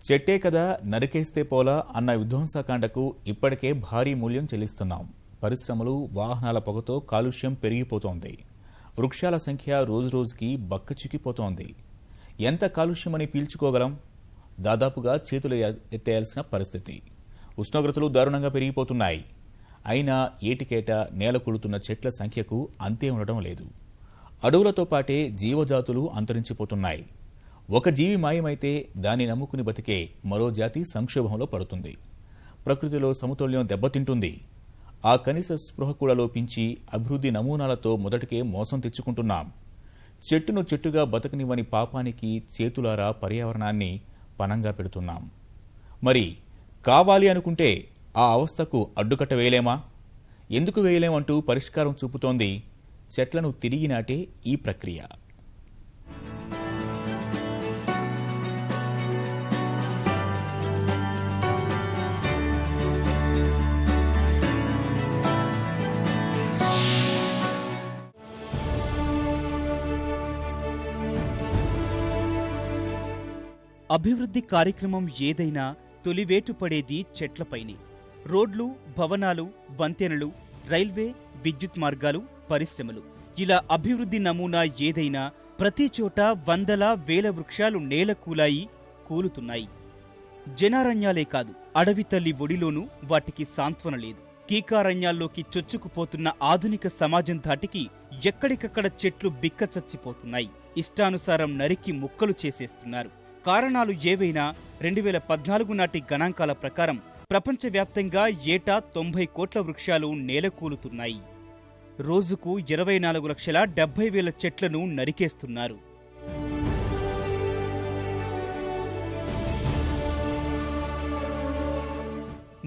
చెట్టే కదా నరికేస్తే పోలా అన్న విధ్వంసకాండకు ఇప్పటికే భారీ మూల్యం చెల్లిస్తున్నాం. పరిశ్రమలు, వాహనాల పొగతో కాలుష్యం పెరిగిపోతోంది. వృక్షాల సంఖ్య రోజురోజుకి బక్కచిక్కిపోతోంది. ఎంత కాలుష్యమని పీల్చుకోగలం? దాదాపుగా చేతులు ఎత్తేయాల్సిన పరిస్థితి. ఉష్ణోగ్రతలు దారుణంగా పెరిగిపోతున్నాయి. అయినా ఏటికేటా నేల కూలుతున్న చెట్ల సంఖ్యకు అంతే ఉండడం లేదు. అడవులతో పాటే జీవజాతులు అంతరించిపోతున్నాయి. ఒక జీవి మాయమైతే దాన్ని నమ్ముకుని బతికే మరో జాతి సంక్షోభంలో పడుతుంది. ప్రకృతిలో సమతుల్యం దెబ్బతింటుంది. ఆ కనీస స్పృహ కూడా లోపించి అభివృద్ధి నమూనాలతో మొదటికే మోసం తెచ్చుకుంటున్నాం. చెట్టును చెట్టుగా బతకనివ్వని పాపానికి చేతులారా పర్యావరణాన్ని పనంగా పెడుతున్నాం. మరి కావాలి అనుకుంటే ఆ అవస్థకు అడ్డుకట్ట వేయలేమా? ఎందుకు వేయలేమంటూ పరిష్కారం చూపుతోంది చెట్లను తిరిగి నాటే ఈ ప్రక్రియ. అభివృద్ధి కార్యక్రమం ఏదైనా తొలివేటు పడేది చెట్లపైనే. రోడ్లు, భవనాలు, వంతెనలు, రైల్వే, విద్యుత్ మార్గాలు, పరిశ్రమలు, ఇలా అభివృద్ధి నమూనా ఏదైనా ప్రతి చోట వందల వేల వృక్షాలు నేలకూలాయి, కూలుతున్నాయి. జనారణ్యాలే కాదు, అడవి తల్లి ఒడిలోనూ వాటికి సాంత్వన లేదు. కీకారణ్యాల్లోకి చొచ్చుకుపోతున్న ఆధునిక సమాజం ధాటికి ఎక్కడికక్కడ చెట్లు బిక్కచచ్చిపోతున్నాయి. ఇష్టానుసారం నరికి ముక్కలు చేసేస్తున్నారు. కారణాలు ఏవైనా 2014 నాటి గణాంకాల ప్రకారం ప్రపంచవ్యాప్తంగా ఏటా 90 కోట్ల వృక్షాలు నేలకూలుతున్నాయి. రోజుకు 24,70,000 చెట్లను నరికేస్తున్నారు.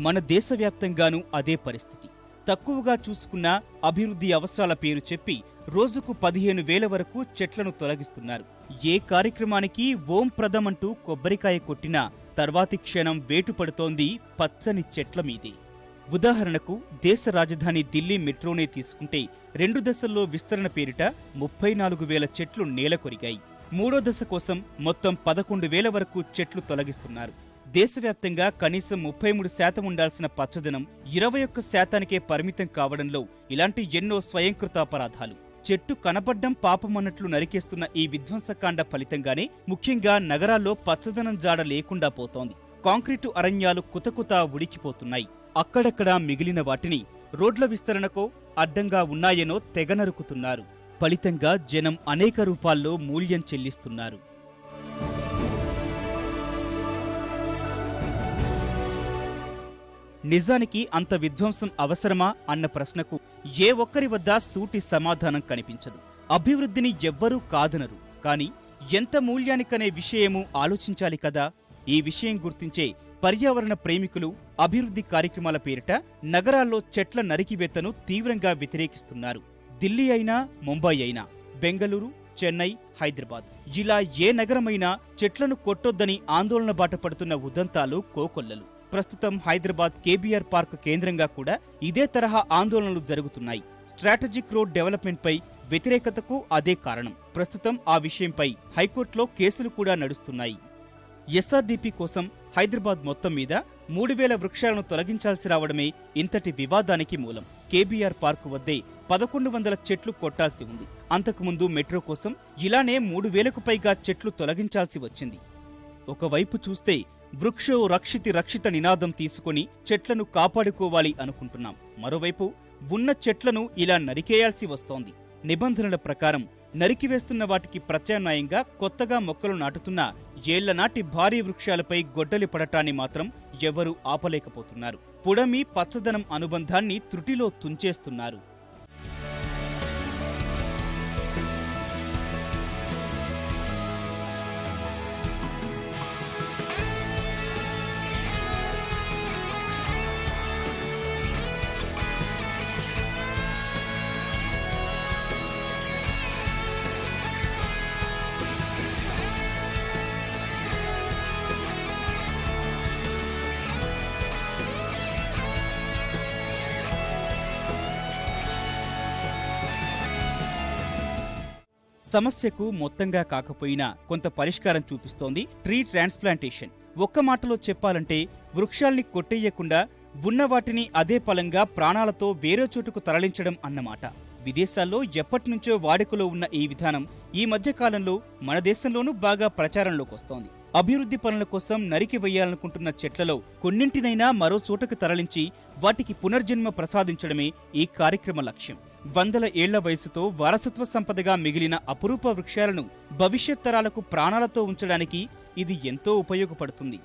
మన దేశవ్యాప్తంగానూ అదే పరిస్థితి. తక్కువగా చూసుకున్న అభివృద్ధి అవసరాల పేరు చెప్పి రోజుకు 15,000 వరకు చెట్లను తొలగిస్తున్నారు. ఏ కార్యక్రమానికి ఓం ప్రదమంటూ కొబ్బరికాయ కొట్టినా తర్వాతి క్షణం వేటు పడుతోంది పచ్చని చెట్ల మీదే. ఉదాహరణకు దేశ రాజధాని ఢిల్లీ మెట్రోనే తీసుకుంటే 2 దశల్లో విస్తరణ పేరిట 34,000 చెట్లు నేలకొరిగాయి. 3వ దశ కోసం మొత్తం 11,000 వరకు చెట్లు తొలగిస్తున్నారు. దేశవ్యాప్తంగా కనీసం 33% ఉండాల్సిన పచ్చదనం 21%కే పరిమితం కావడంలో ఇలాంటి ఎన్నో స్వయంకృతాపరాధాలు. చెట్టు కనపడ్డం పాపమన్నట్లు నరికేస్తున్న ఈ విధ్వంసకాండ ఫలితంగానే ముఖ్యంగా నగరాల్లో పచ్చదనం జాడ లేకుండా పోతోంది. కాంక్రీటు అరణ్యాలు కుతకుతా ఉడికిపోతున్నాయి. అక్కడక్కడా మిగిలిన వాటిని రోడ్ల విస్తరణకో అడ్డంగా ఉన్నాయనో తెగనరుకుతున్నారు. ఫలితంగా జనం అనేక రూపాల్లో మూల్యం చెల్లిస్తున్నారు. నిజానికి అంత విధ్వంసం అవసరమా అన్న ప్రశ్నకు ఏ ఒక్కరి వద్ద సూటి సమాధానం కనిపించదు. అభివృద్ధిని ఎవ్వరూ కాదనరు, కాని ఎంత మూల్యానికనే విషయమూ ఆలోచించాలి కదా. ఈ విషయం గుర్తించే పర్యావరణ ప్రేమికులు అభివృద్ధి కార్యక్రమాల పేరిట నగరాల్లో చెట్ల నరికివేతను తీవ్రంగా వ్యతిరేకిస్తున్నారు. ఢిల్లీ అయినా, ముంబై అయినా, బెంగళూరు, చెన్నై, హైదరాబాద్, ఇలా ఏ నగరమైనా చెట్లను కొట్టొద్దని ఆందోళన బాట పడుతున్న ఉదంతాలు కోకొల్లలు. ప్రస్తుతం హైదరాబాద్ కేబీఆర్ పార్క్ కేంద్రంగా కూడా ఇదే తరహా ఆందోళనలు జరుగుతున్నాయి. స్ట్రాటజిక్ రోడ్ డెవలప్మెంట్ పై వ్యతిరేకతకు అదే కారణం. ప్రస్తుతం ఆ విషయంపై హైకోర్టులో కేసులు కూడా నడుస్తున్నాయి. ఎస్ఆర్డీపీ కోసం హైదరాబాద్ మొత్తం మీద 3,000 వృక్షాలను తొలగించాల్సి రావడమే ఇంతటి వివాదానికి మూలం. కేబీఆర్ పార్క్ వద్దే 1,100 చెట్లు కొట్టాల్సి ఉంది. అంతకుముందు మెట్రో కోసం ఇలానే 3,000కు పైగా చెట్లు తొలగించాల్సి వచ్చింది. ఒకవైపు చూస్తే వృక్షో రక్షితి రక్షిత నినాదం తీసుకుని చెట్లను కాపాడుకోవాలి అనుకుంటున్నాం. మరోవైపు ఉన్న చెట్లను ఇలా నరికేయాల్సి వస్తోంది. నిబంధనల ప్రకారం నరికివేస్తున్న వాటికి ప్రత్యామ్నాయంగా కొత్తగా మొక్కలు నాటుతున్న ఏళ్లనాటి భారీ వృక్షాలపై గొడ్డలి పడటాన్ని మాత్రం ఎవరూ ఆపలేకపోతున్నారు. పుడమి పచ్చదనం అనుబంధాన్ని త్రుటిలో తుంచేస్తున్నారు. సమస్యకు మొత్తంగా కాకపోయినా కొంత పరిష్కారం చూపిస్తోంది ట్రీ ట్రాన్స్ప్లాంటేషన్. ఒక్క మాటలో చెప్పాలంటే వృక్షాల్ని కొట్టేయకుండా ఉన్న వాటిని అదే పలంగా ప్రాణాలతో వేరే చోటుకు తరలించడం అన్నమాట. విదేశాల్లో ఎప్పటినుంచో వాడుకలో ఉన్న ఈ విధానం ఈ మధ్య కాలంలో మన దేశంలోనూ బాగా ప్రచారంలోకి వస్తోంది. అభివృద్ధి పనుల కోసం నరికి వేయాలనుకుంటున్న చెట్లలో కొన్నింటినైనా మరో చోటకు తరలించి వాటికి పునర్జన్మ ప్రసాదించడమే ఈ కార్యక్రమ లక్ష్యం. వందల ఏళ్ల వయసుతో వారసత్వ సంపదగా మిగిలిన అపురూప వృక్షాలను భవిష్యత్ తరాలకు ప్రాణాలతో ఉంచడానికి ఇది ఎంతో ఉపయోగపడుతుంది.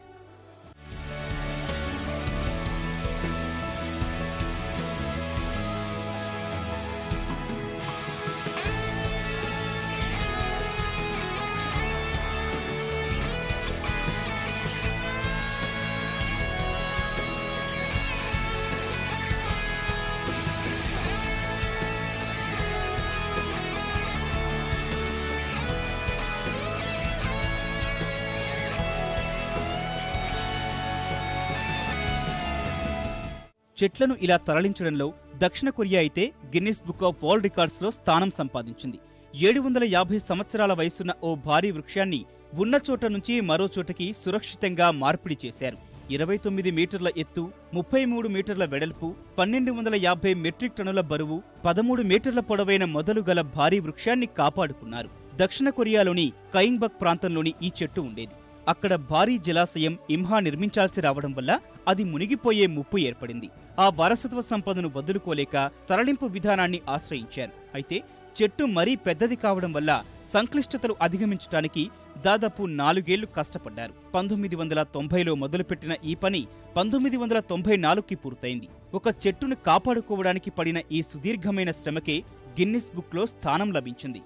చెట్లను ఇలా తరలించడంలో దక్షిణ కొరియా అయితే గిన్నిస్ బుక్ ఆఫ్ వరల్డ్ రికార్డ్స్లో స్థానం సంపాదించింది. 750 సంవత్సరాల వయసున్న ఓ భారీ వృక్షాన్ని ఉన్న చోట నుంచి మరో చోటకి సురక్షితంగా మార్పిడి చేశారు. 29 మీటర్ల ఎత్తు, 33 మీటర్ల వెడల్పు, 1250 మెట్రిక్ టన్నుల బరువు, 13 మీటర్ల పొడవైన మొదలు గల భారీ వృక్షాన్ని కాపాడుకున్నారు. దక్షిణ కొరియాలోని కయింగ్బక్ ప్రాంతంలోని ఈ చెట్టు ఉండేది. అక్కడ భారీ జలాశయం ఇంహా నిర్మించాల్సి రావడం వల్ల అది మునిగిపోయే ముప్పు ఏర్పడింది. ఆ వారసత్వ సంపదను వదులుకోలేక తరలింపు విధానాన్ని ఆశ్రయించారు. అయితే చెట్టు మరీ పెద్దది కావడం వల్ల సంక్లిష్టతలు అధిగమించడానికి దాదాపు 4 ఏళ్లు కష్టపడ్డారు. 1990లో మొదలుపెట్టిన ఈ పని 1994కి పూర్తయింది. ఒక చెట్టును కాపాడుకోవడానికి పడిన ఈ సుదీర్ఘమైన శ్రమకే గిన్నిస్ బుక్లో స్థానం లభించింది.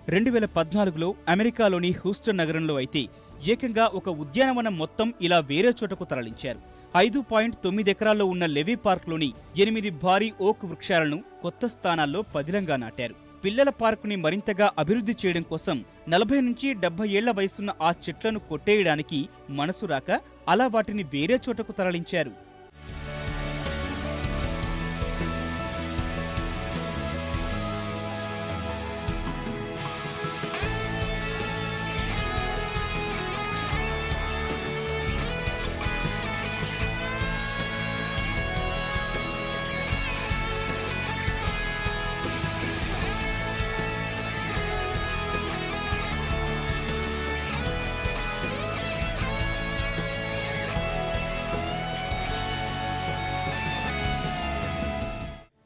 2014లో అమెరికాలోని హ్యూస్టన్ నగరంలో అయితే ఏకంగా ఒక ఉద్యానవనం మొత్తం ఇలా వేరే చోటకు తరలించారు. 5.9 ఎకరాల్లో ఉన్న లెవీ పార్క్లోని 8 భారీ ఓక్ వృక్షాలను కొత్త స్థానాల్లో పదిలంగా నాటారు. పిల్లల పార్కుని మరింతగా అభివృద్ధి చేయడం కోసం 40 నుంచి 70 ఏళ్ల వయసున్న ఆ చెట్లను కొట్టేయడానికి మనసు రాక అలా వాటిని వేరే చోటకు తరలించారు.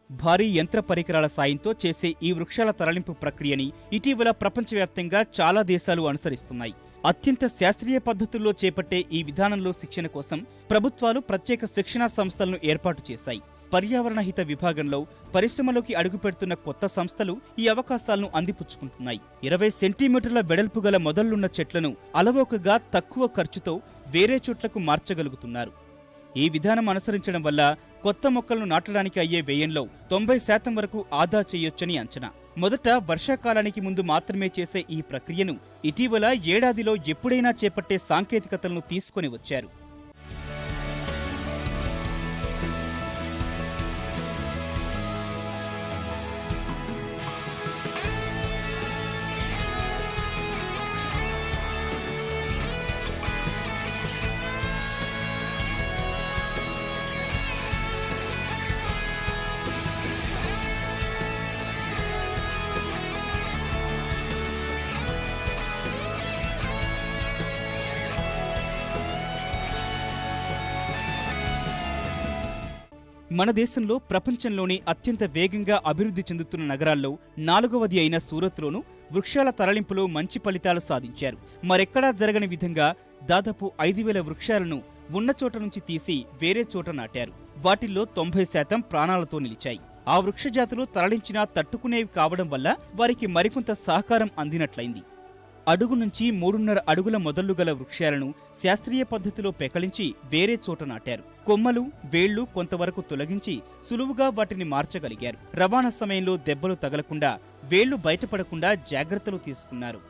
భారీ యంత్ర పరికరాల సాయంతో చేసే ఈ వృక్షాల తరలింపు ప్రక్రియని ఇటీవల ప్రపంచవ్యాప్తంగా చాలా దేశాలు అనుసరిస్తున్నాయి. అత్యంత శాస్త్రీయ పద్ధతుల్లో చేపట్టే ఈ విధానంలో శిక్షణ కోసం ప్రభుత్వాలు ప్రత్యేక శిక్షణా సంస్థలను ఏర్పాటు చేశాయి. పర్యావరణ హిత విభాగంలో పరిశ్రమలోకి అడుగుపెడుతున్న కొత్త సంస్థలు ఈ అవకాశాలను అందిపుచ్చుకుంటున్నాయి. 20 సెంటీమీటర్ల వెడల్పు గల మొదళ్లున్న చెట్లను అలవోకగా తక్కువ ఖర్చుతో వేరే చోట్లకు మార్చగలుగుతున్నారు. ఈ విధానం అనుసరించడం వల్ల కొత్త మొక్కలను నాటడానికి అయ్యే వ్యయంలో 90% వరకు ఆదా చేయొచ్చని అంచనా. మొదట వర్షాకాలానికి ముందు మాత్రమే చేసే ఈ ప్రక్రియను ఇటీవల ఏడాదిలో ఎప్పుడైనా చేపట్టే సాంకేతికతలను తీసుకొని వచ్చారు. మన దేశంలో ప్రపంచంలోని అత్యంత వేగంగా అభివృద్ధి చెందుతున్న నగరాల్లో 4వది అయిన సూరత్లోనూ వృక్షాల తరలింపులో మంచి ఫలితాలు సాధించారు. మరెక్కడా జరగని విధంగా దాదాపు 5,000 వృక్షాలను ఉన్న చోట నుంచి తీసి వేరే చోట నాటారు. వాటిల్లో 90% ప్రాణాలతో నిలిచాయి. ఆ వృక్షజాతులు తరలించినా తట్టుకునేవి కావడం వల్ల వారికి మరికొంత సహకారం అందినట్లయింది. అడుగు నుంచి 3.5 అడుగుల మొదళ్లు గల వృక్షాలను శాస్త్రీయ పద్ధతిలో పెకలించి వేరే చోట నాటారు. కొమ్మలు, వేళ్లు కొంతవరకు తొలగించి సులువుగా వాటిని మార్చగలిగారు. రవాణా సమయంలో దెబ్బలు తగలకుండా, వేళ్లు బయటపడకుండా జాగ్రత్తలు తీసుకున్నారు.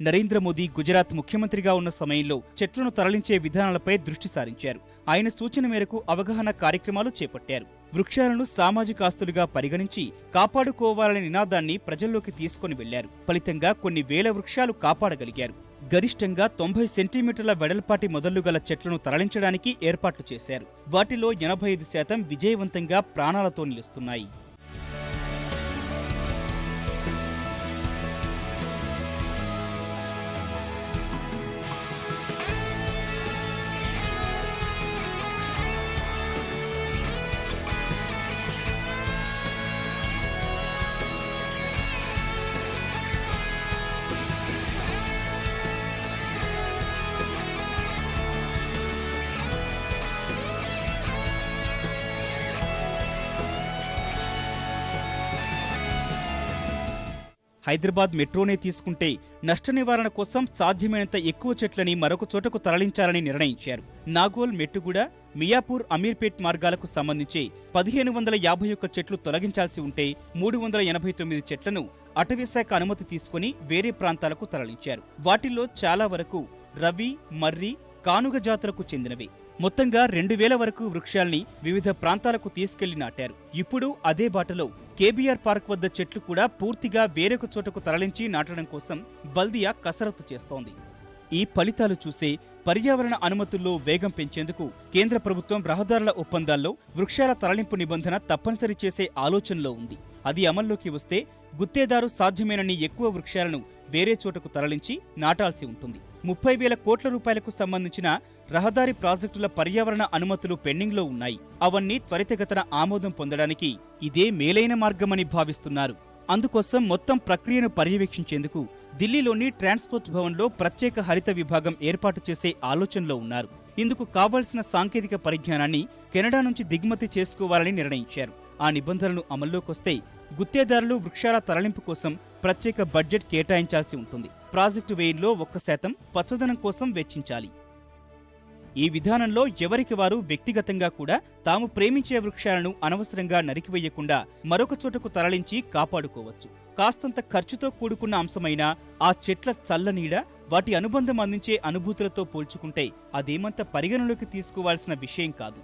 నరేంద్ర మోదీ గుజరాత్ ముఖ్యమంత్రిగా ఉన్న సమయంలో చెట్లను తరలించే విధానాలపై దృష్టి సారించారు. ఆయన సూచన మేరకు అవగాహన కార్యక్రమాలు చేపట్టారు. వృక్షాలను సామాజిక ఆస్తులుగా పరిగణించి కాపాడుకోవాలనే నినాదాన్ని ప్రజల్లోకి తీసుకొని వెళ్లారు. ఫలితంగా కొన్ని వేల వృక్షాలు కాపాడగలిగారు. గరిష్టంగా 90 సెంటీమీటర్ల వెడల్పాటి మొదళ్లు గల చెట్లను తరలించడానికి ఏర్పాట్లు చేశారు. వాటిలో 85% విజయవంతంగా ప్రాణాలతో నిలుస్తున్నాయి. హైదరాబాద్ మెట్రోనే తీసుకుంటే నష్ట నివారణ కోసం సాధ్యమైనంత ఎక్కువ చెట్లని మరొక చోటకు తరలించాలని నిర్ణయించారు. నాగోల్, మెట్టుగూడ, మియాపూర్, అమీర్పేట్ మార్గాలకు సంబంధించి 1551 చెట్లు తొలగించాల్సి ఉంటే 389 చెట్లను అటవీశాఖ అనుమతి తీసుకుని వేరే ప్రాంతాలకు తరలించారు. వాటిల్లో చాలా వరకు రవి, మర్రి, కానుగ జాతులకు చెందినవే. మొత్తంగా 2000 వరకు వృక్షాల్ని వివిధ ప్రాంతాలకు తీసుకెళ్లి నాటారు. ఇప్పుడు అదే బాటలో కేబీఆర్ పార్క్ వద్ద చెట్లు కూడా పూర్తిగా వేరొక చోటకు తరలించి నాటడం కోసం బల్దియా కసరత్తు చేస్తోంది. ఈ ఫలితాలు చూసే పర్యావరణ అనుమతుల్లో వేగం పెంచేందుకు కేంద్ర ప్రభుత్వం రహదారుల ఒప్పందాల్లో వృక్షాల తరలింపు నిబంధన తప్పనిసరి చేసే ఆలోచనలో ఉంది. అది అమల్లోకి వస్తే గుత్తేదారు సాధ్యమైనన్ని ఎక్కువ వృక్షాలను వేరే చోటకు తరలించి నాటాల్సి ఉంటుంది. 30,000 కోట్ల రూపాయలకు సంబంధించిన రహదారి ప్రాజెక్టుల పర్యావరణ అనుమతులు పెండింగ్లో ఉన్నాయి. అవన్నీ త్వరితగతిన ఆమోదం పొందడానికి ఇదే మేలైన మార్గమని భావిస్తున్నారు. అందుకోసం మొత్తం ప్రక్రియను పర్యవేక్షించేందుకు ఢిల్లీలోని ట్రాన్స్పోర్ట్ భవన్లో ప్రత్యేక హరిత విభాగం ఏర్పాటు చేసే ఆలోచనలో ఉన్నారు. ఇందుకు కావాల్సిన సాంకేతిక పరిజ్ఞానాన్ని కెనడా నుంచి దిగుమతి చేసుకోవాలని నిర్ణయించారు. ఆ నిబంధనలు అమల్లోకొస్తే గుత్తేదారులు వృక్షాల తరలింపు కోసం ప్రత్యేక బడ్జెట్ కేటాయించాల్సి ఉంటుంది. ప్రాజెక్టు వ్యయంలో 1% పచ్చదనం కోసం వెచ్చించాలి. ఈ విధానంలో ఎవరికి వారు వ్యక్తిగతంగా కూడా తాము ప్రేమించే వృక్షాలను అనవసరంగా నరికివేయకుండా మరొక చోటకు తరలించి కాపాడుకోవచ్చు. కాస్తంత ఖర్చుతో కూడుకున్న అంశమైన ఆ చెట్ల చల్లనీడ, వాటి అనుబంధం అందించే అనుభూతులతో పోల్చుకుంటే అదేమంత పరిగణలోకి తీసుకోవాల్సిన విషయం కాదు.